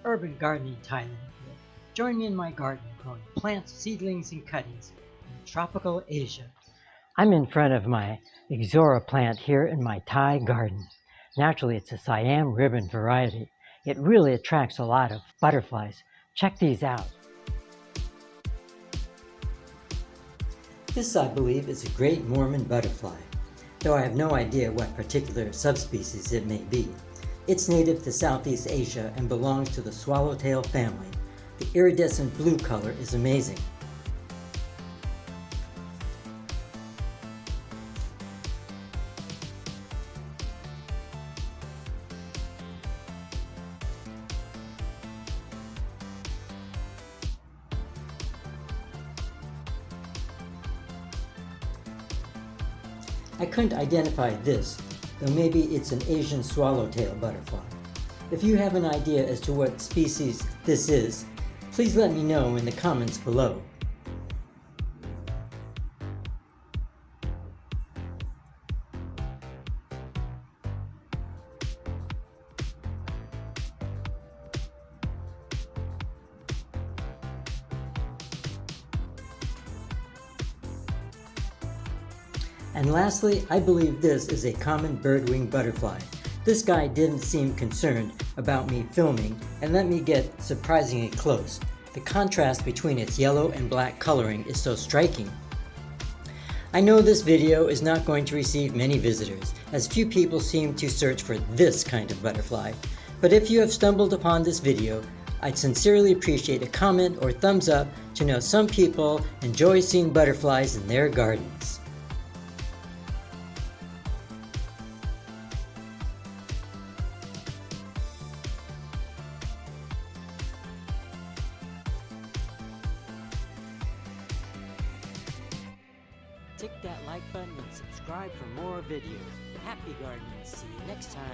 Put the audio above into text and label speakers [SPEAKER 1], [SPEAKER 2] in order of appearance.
[SPEAKER 1] urban gardening Thailand here. Join me in my garden growing plants, seedlings, and cuttings in tropical Asia.
[SPEAKER 2] I'm in front of my Ixora plant here in my Thai garden. Naturally, it's a Siam Ribbon variety. It really attracts a lot of butterflies. Check these out.
[SPEAKER 3] This, I believe, is a great Mormon butterfly, though I have no idea what particular subspecies it may be. It's native to Southeast Asia and belongs to the swallowtail family. The iridescent blue color is amazing. I couldn't identify this, though maybe it's an Asian swallowtail butterfly. If you have an idea as to what species this is, please let me know in the comments below. And lastly, I believe this is a common birdwing butterfly. This guy didn't seem concerned about me filming and let me get surprisingly close. The contrast between its yellow and black coloring is so striking. I know this video is not going to receive many visitors, as few people seem to search for this kind of butterfly. But if you have stumbled upon this video, I'd sincerely appreciate a comment or thumbs up to know some people enjoy seeing butterflies in their gardens.
[SPEAKER 2] Tick that like button and subscribe for more videos. Happy gardening. See you next time.